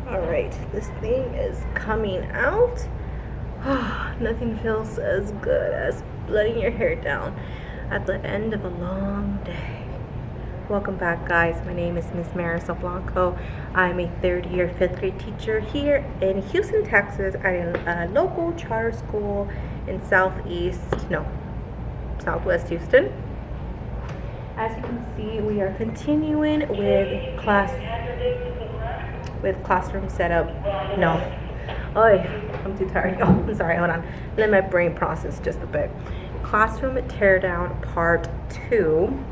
Alright, this thing is coming out. Nothing feels as good as letting your hair down at the end of a long day. Welcome back, guys. My name is Miss Marisol Blanco. I'm a third-year fifth grade teacher here in Houston, Texas at a local charter school in southwest Houston. As you can see, we are continuing with classroom setup. No. I'm too tired. I'm sorry, hold on. Let my brain process just a bit. Classroom teardown part 2.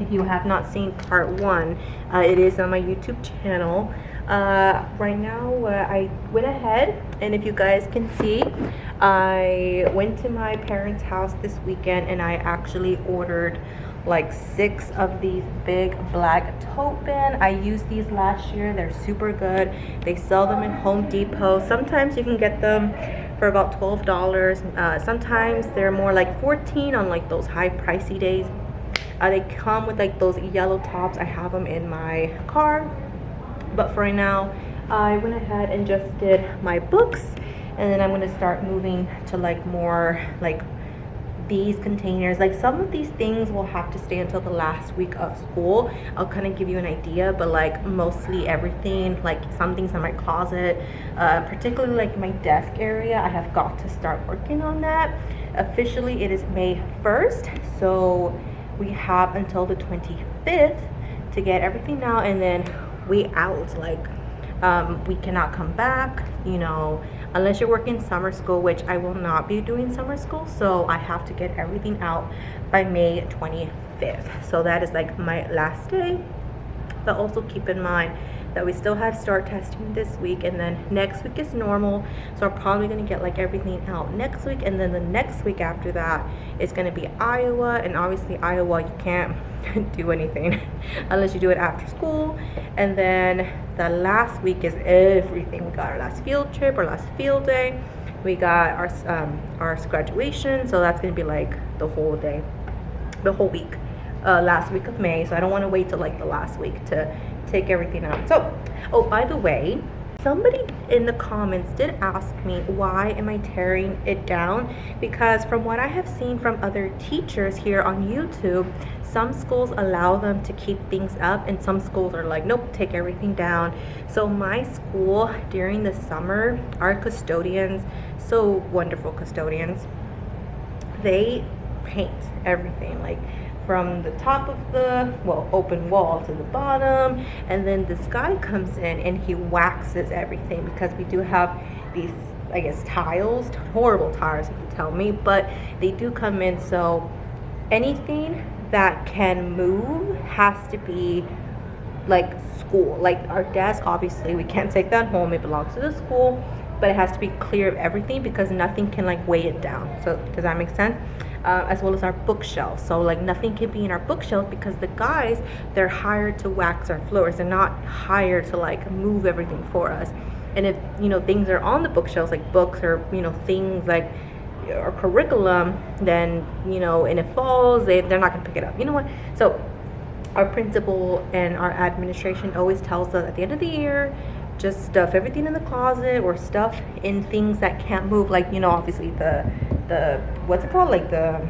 If you have not seen part 1, it is on my YouTube channel. Right now, I went ahead, and if you guys can see, I went to my parents' house this weekend, and I actually ordered like 6 of these big black tote bin. I used these last year. They're super good. They sell them in Home Depot. Sometimes you can get them for about $12. Sometimes they're more like $14 on like those high pricey days. They come with like those yellow tops. I have them in my car, but for right now I went ahead and just did my books, and then I'm going to start moving to like more like these containers. Like some of these things will have to stay until the last week of school. I'll kind of give you an idea, but like mostly everything, like some things in my closet, particularly like my desk area, I have got to start working on that. Officially it is May 1st, so we have until the 25th to get everything out, and then we out. Like we cannot come back, you know, unless you're working summer school, which I will not be doing summer school, so I have to get everything out by May 25th. So that is like my last day. But also keep in mind that we still have STAAR testing this week, and then next week is normal, so I'm probably going to get like everything out next week, and then the next week after that is going to be Iowa, and obviously Iowa you can't do anything unless you do it after school. And then the last week is everything. We got our last field trip, our last field day, we got our graduation, so that's going to be like the whole day, the whole week, last week of May. So I don't want to wait till like the last week to take everything out. So, oh, by the way, somebody in the comments did ask me why am I tearing it down, because from what I have seen from other teachers here on YouTube, some schools allow them to keep things up, and some schools are like, nope, take everything down. So my school during the summer, our custodians, so wonderful custodians, they paint everything, like from the top of the open wall to the bottom, and then this guy comes in and he waxes everything, because we do have these, I guess, tiles, horrible tiles if you tell me, but they do come in. So anything that can move has to be like school, like our desk, obviously we can't take that home, it belongs to the school, but it has to be clear of everything because nothing can like weigh it down. So does that make sense? As well as our bookshelves, so like nothing can be in our bookshelves, because the guys, they're hired to wax our floors, they're not hired to like move everything for us. And if, you know, things are on the bookshelves like books or, you know, things like our curriculum, then, you know, and it falls, they're not gonna pick it up, you know what. So our principal and our administration always tells us at the end of the year, just stuff everything in the closet, or stuff in things that can't move, like, you know, obviously the what's it called, like the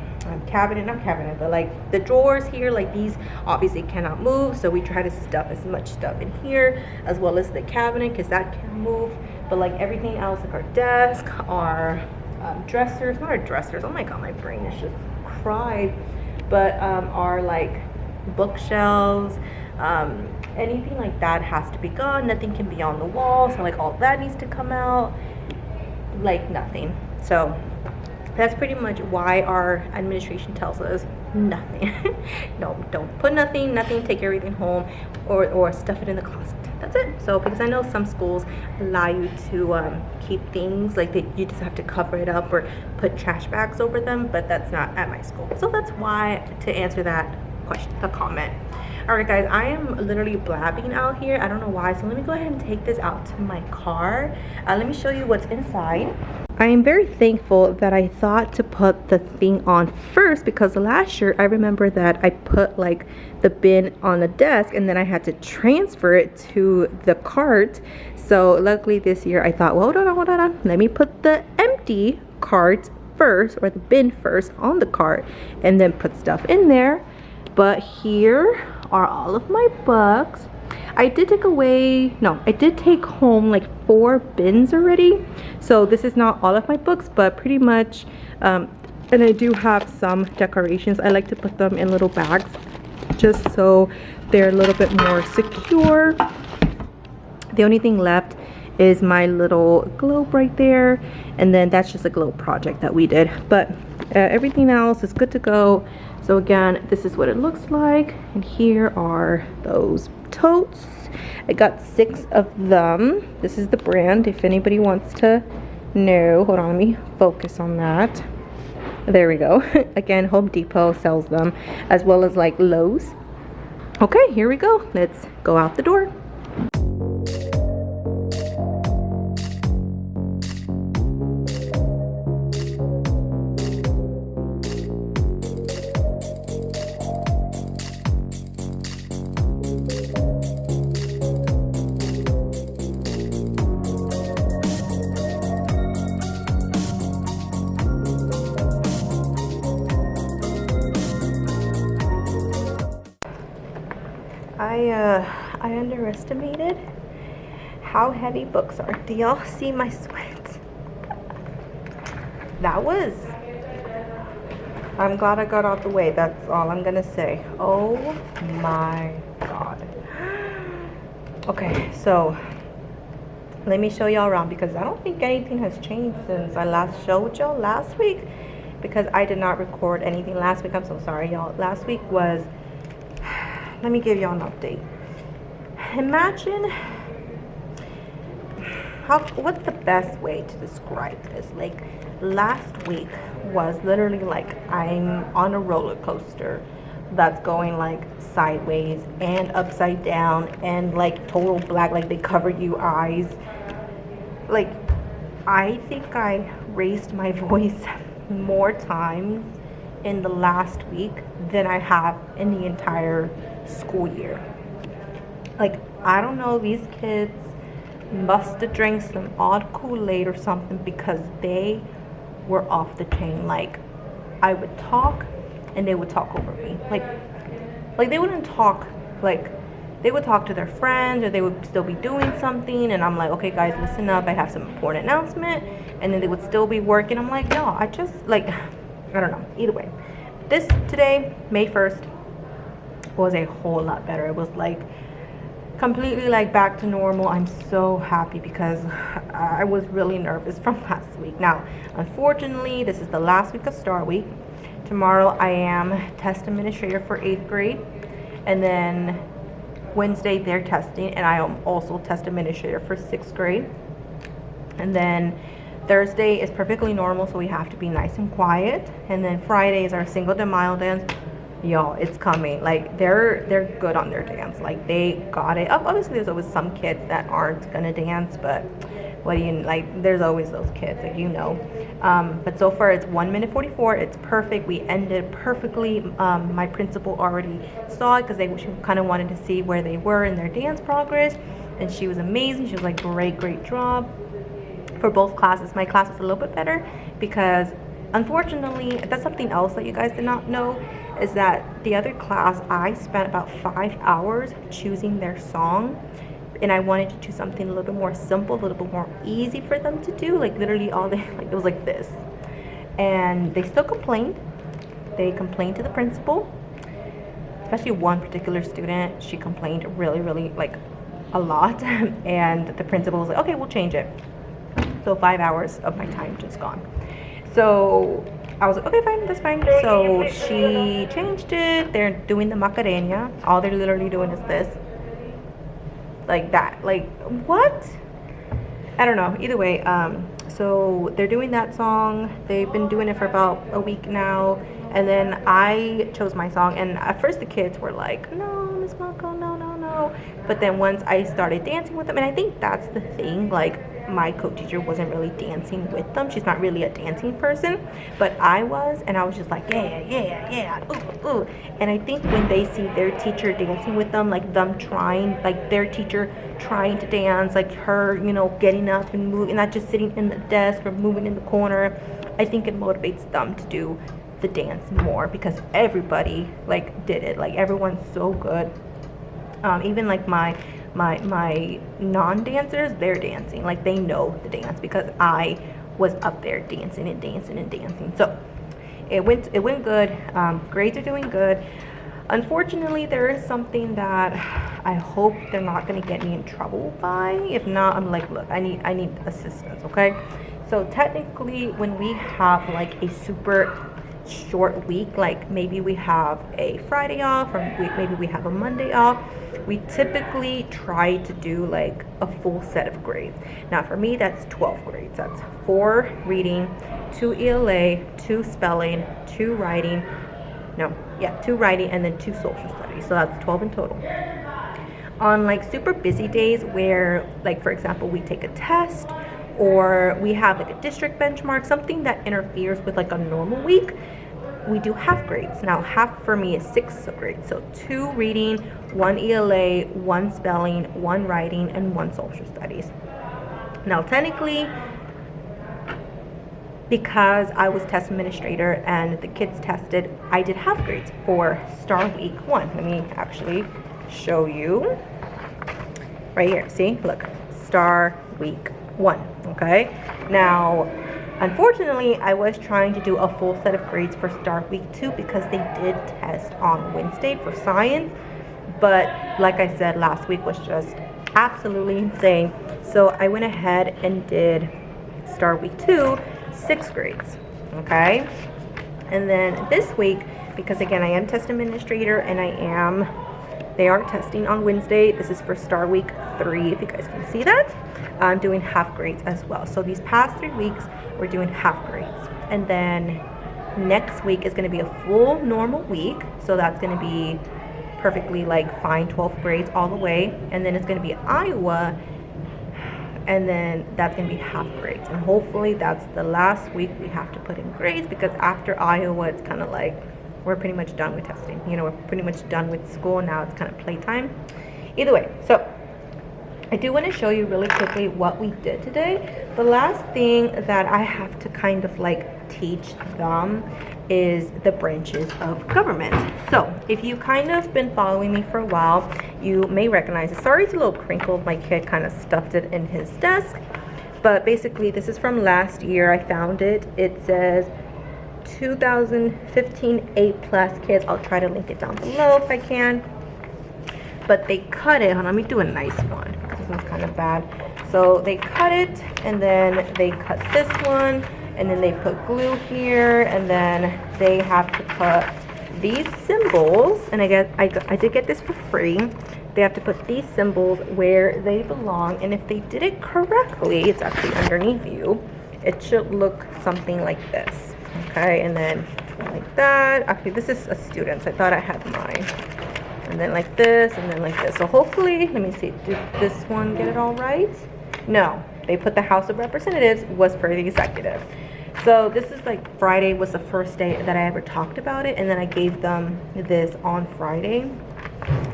cabinet, not cabinet, but like the drawers here, like these obviously cannot move, so we try to stuff as much stuff in here as well as the cabinet, because that can move. But like everything else, like our desk, our dressers, not our dressers, oh my god, my brain is just fried, but our like bookshelves, anything like that has to be gone. Nothing can be on the wall, so like all that needs to come out, like nothing. So that's pretty much why our administration tells us nothing. No, don't put nothing, take everything home, or stuff it in the closet. That's it. So because I know some schools allow you to keep things like you just have to cover it up or put trash bags over them, but that's not at my school. So that's why, to answer that question, the comment. All right guys, I am literally blabbing out here. I don't know why, so let me go ahead and take this out to my car. Let me show you what's inside. I am very thankful that I thought to put the thing on first, because last year I remember that I put like the bin on the desk and then I had to transfer it to the cart. So luckily this year I thought, well, hold on, let me put the empty cart first, or the bin first, on the cart, and then put stuff in there. But here are all of my books. I did take home like 4 bins already. So this is not all of my books, but pretty much, and I do have some decorations. I like to put them in little bags just so they're a little bit more secure. The only thing left is my little globe right there, and then that's just a globe project that we did, but everything else is good to go. So again, this is what it looks like, and here are those totes. I got 6 of them. This is the brand, if anybody wants to know. Hold on, let me focus on that. There we go. Again, Home Depot sells them, as well as like Lowe's. Okay, here we go. Let's go out the door. I underestimated how heavy books are. Do y'all see my sweat? I'm glad I got out the way. That's all I'm gonna say. Oh my god. Okay, so let me show y'all around, because I don't think anything has changed since I last showed y'all last week, because I did not record anything last week. I'm so sorry, y'all. Last week was, let me give y'all an update. Imagine what's the best way to describe this? Like, last week was literally like I'm on a roller coaster that's going like sideways and upside down and like total black, like they cover you eyes. Like, I think I raised my voice more times in the last week than I have in the entire school year. Like, I don't know, these kids must have drank some odd Kool-Aid or something, because they were off the chain. Like, I would talk and they would talk over me. Like they wouldn't talk, like they would talk to their friends, or they would still be doing something, and I'm like, okay guys, listen up, I have some important announcement. And then they would still be working. I'm like, no, I just, like, I don't know. Either way, this today, May 1st, was a whole lot better. It was like completely like back to normal. I'm so happy, because I was really nervous from last week. Now, unfortunately, this is the last week of STAAR week. Tomorrow I am test administrator for 8th grade, and then Wednesday they're testing, and I am also test administrator for 6th grade. And then Thursday is perfectly normal, so we have to be nice and quiet. And then Friday is our Cinco de Mayo dance. Y'all, it's coming. Like, they're good on their dance. Like, they got it. Obviously there's always some kids that aren't gonna dance, but what do you, like, there's always those kids, like, you know. But so far it's 1 minute 44. It's perfect. We ended perfectly. My principal already saw it, because she kind of wanted to see where they were in their dance progress, and she was amazing. She was like, great job for both classes. My class was a little bit better, because unfortunately, that's something else that you guys did not know, is that the other class, I spent about 5 hours choosing their song, and I wanted to do something a little bit more simple, a little bit more easy for them to do. Like, literally all they, like, it was like this, and they still complained. They complained to the principal, especially one particular student. She complained really like a lot, and the principal was like, okay, we'll change it. So 5 hours of my time just gone. So I was like, okay, fine, that's fine. So she changed it. They're doing the Macarena. All they're literally doing is this. Like that. Like, what? I don't know. Either way, so they're doing that song. They've been doing it for about a week now. And then I chose my song. And at first the kids were like, no, Miss Mako, no, no, no. But then once I started dancing with them, and I think that's the thing, like, my co-teacher wasn't really dancing with them. She's not really a dancing person, but I was, and I was just like, yeah, yeah, yeah, ooh, ooh. And I think when they see their teacher dancing with them, like them trying, like their teacher trying to dance, like her, you know, getting up and moving, not just sitting in the desk or moving in the corner, I think it motivates them to do the dance more, because everybody like did it. Like everyone's so good. Even like my non-dancers, they're dancing, like they know the dance because I was up there dancing and dancing and dancing. So it went good. Grades are doing good. Unfortunately, there is something that I hope they're not going to get me in trouble by. If not, I'm like, look, I need assistance, okay? So technically, when we have like a super short week, like maybe we have a Friday off or maybe we have a Monday off, we typically try to do like a full set of grades. Now for me, that's 12 grades. That's 4 reading, 2 ELA, 2 spelling, 2 writing, 2 writing, and then 2 social studies. So that's 12 in total. On like super busy days where, like for example, we take a test or we have like a district benchmark, something that interferes with like a normal week, we do half grades. Now half for me is 6 grades. So 2 reading, 1 ELA, 1 spelling, 1 writing, and 1 social studies. Now technically, because I was test administrator and the kids tested, I did half grades for STAAR week 1. Let me actually show you right here. See, look, STAAR week 1. Okay, now unfortunately I was trying to do a full set of grades for STAAR week 2 because they did test on Wednesday for science, but like I said, last week was just absolutely insane. So I went ahead and did STAAR week 2 6 grades. Okay, and then this week, because again I am test administrator and they are testing on Wednesday. This is for STAAR week 3, if you guys can see that. I'm doing half grades as well. So these past 3 weeks, we're doing half grades. And then next week is gonna be a full normal week. So that's gonna be perfectly like fine, 12 grades all the way. And then it's gonna be Iowa, and then that's gonna be half grades. And hopefully that's the last week we have to put in grades, because after Iowa, it's kind of like, we're pretty much done with testing. You know, we're pretty much done with school. Now it's kind of playtime. Either way, so I do want to show you really quickly what we did today. The last thing that I have to kind of like teach them is the branches of government. So if you kind of been following me for a while, you may recognize it. Sorry, it's a little crinkled. My kid kind of stuffed it in his desk. But basically, this is from last year. I found it. It says 2015 A+ kids. I'll try to link it down below if I can. But they cut it. Hold on, let me do a nice one. This one's kind of bad. So they cut it, and then they cut this one, and then they put glue here, and then they have to put these symbols. And I did get this for free. They have to put these symbols where they belong, and if they did it correctly, it's actually underneath you. It should look something like this. Okay, and then like that. Actually, this is a student, so I thought I had mine. And then like this, and then like this. So hopefully, let me see, did this one get it all right? No, they put the House of Representatives was for the executive. So this is like Friday was the first day that I ever talked about it, and then I gave them this on Friday.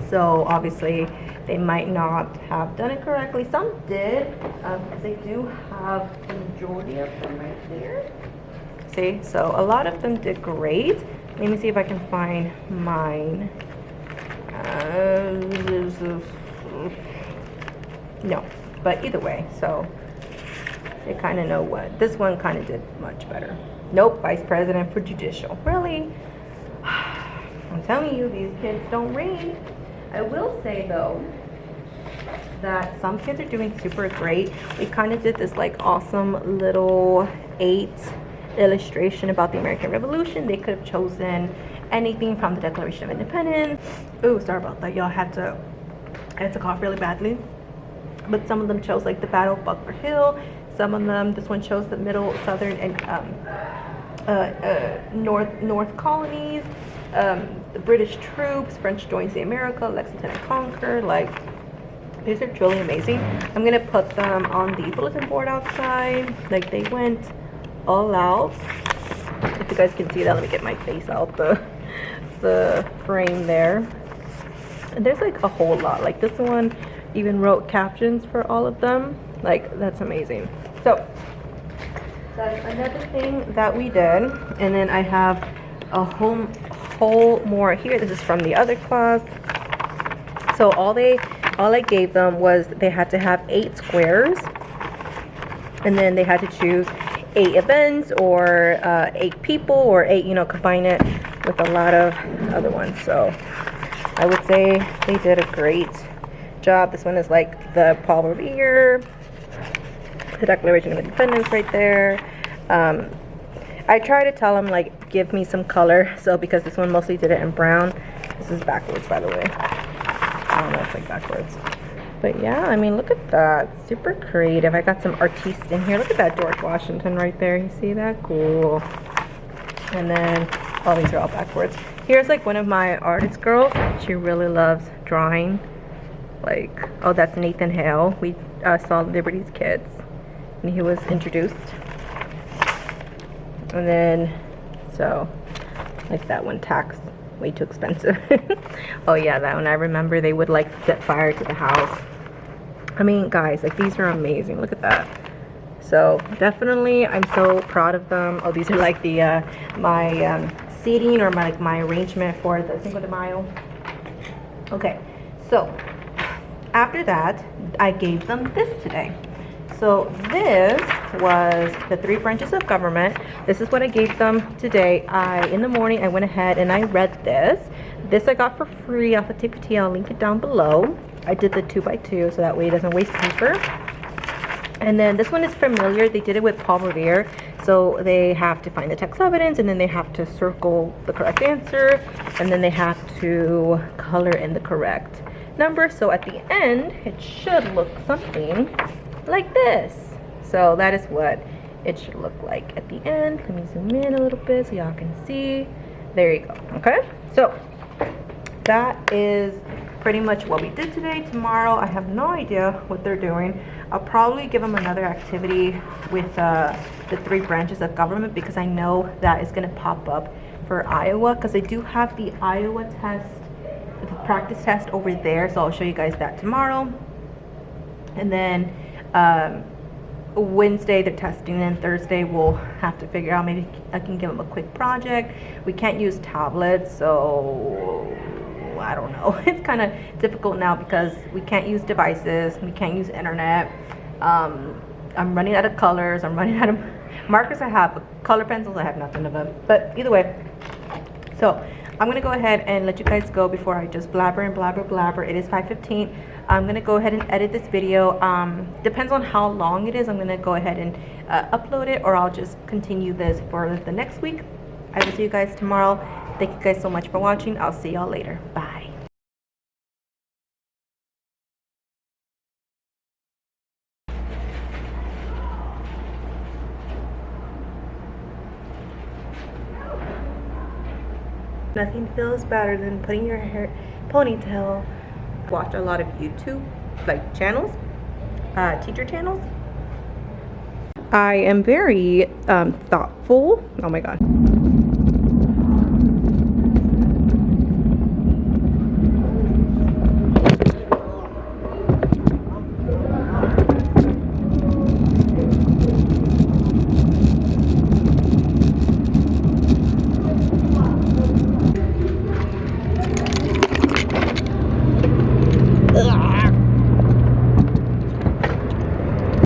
So obviously, they might not have done it correctly. Some did, because they do have the majority of them right there. See, so a lot of them did great. Let me see if I can find mine. No, but either way, so they kind of know what. This one kind of did much better. Nope, Vice President for Judicial. Really? I'm telling you, these kids don't read. I will say though that some kids are doing super great. We kind of did this like awesome little 8 illustration about the American Revolution. They could have chosen anything from the Declaration of Independence. Oh, sorry about that, y'all. I had to cough really badly. But some of them chose like the Battle of Bunker Hill. Some of them, this one chose the Middle, Southern, and North colonies. The British troops, French joins the America, Lexington and Conquer. Like, these are truly amazing. I'm gonna put them on the bulletin board outside. Like, they went all out. If you guys can see that, let me get my face out the frame there. And there's like a whole lot. Like, this one even wrote captions for all of them. Like, that's amazing. So that's another thing that we did. And then I have a whole more here. This is from the other class. So all I gave them was they had to have 8 squares, and then they had to choose 8 events or 8 people or 8, you know, combine it with a lot of other ones. So I would say they did a great job. This one is like the Paul Revere, the Declaration of Independence right there. I try to tell them, like, give me some color. So because this one mostly did it in brown. This is backwards, by the way. I don't know if it's like backwards. But yeah, I mean, look at that. Super creative. I got some artistes in here. Look at that George Washington right there. You see that? Cool. And then all these are all backwards. Here's like one of my artist girls. She really loves drawing. Like, oh, that's Nathan Hale. We saw Liberty's Kids, and he was introduced. And then, so, like that one, tax, way too expensive. Oh yeah, that one, I remember they would like set fire to the house. I mean, guys, like, these are amazing. Look at that. So definitely, I'm so proud of them. Oh, these are like the my seating, or my arrangement for the Cinco de Mayo. Okay, so after that, I gave them this today. So this was the 3 branches of government. This is what I gave them today. In the morning, I went ahead and I read this. This I got for free off of TPT. I'll link it down below. I did the 2x2 so that way it doesn't waste paper. And then this one is familiar. They did it with Paul Revere. So they have to find the text evidence, and then they have to circle the correct answer, and then they have to color in the correct number. So at the end, it should look something like this. So that is what it should look like at the end. Let me zoom in a little bit so y'all can see. There you go. Okay, so that is pretty much what we did today. Tomorrow, I have no idea what they're doing. I'll probably give them another activity with the 3 branches of government, because I know that is going to pop up for Iowa, because I do have the Iowa test, the practice test over there. So I'll show you guys that tomorrow. And then Wednesday they're testing, and Thursday we'll have to figure out, maybe I can give them a quick project. We can't use tablets, so I don't know. It's kind of difficult now because we can't use devices, we can't use internet. I'm running out of colors, I'm running out of markers. I have, but color pencils I have nothing of them. But either way, so I'm gonna go ahead and let you guys go before I just blabber and blabber. It is 5:15. I'm gonna go ahead and edit this video. Depends on how long it is. I'm gonna go ahead and upload it, or I'll just continue this for the next week. I will see you guys tomorrow. Thank you guys so much for watching. I'll see y'all later. Bye. Nothing feels better than putting your hair ponytail. Watch a lot of YouTube like channels, teacher channels. I am very thoughtful. Oh my god.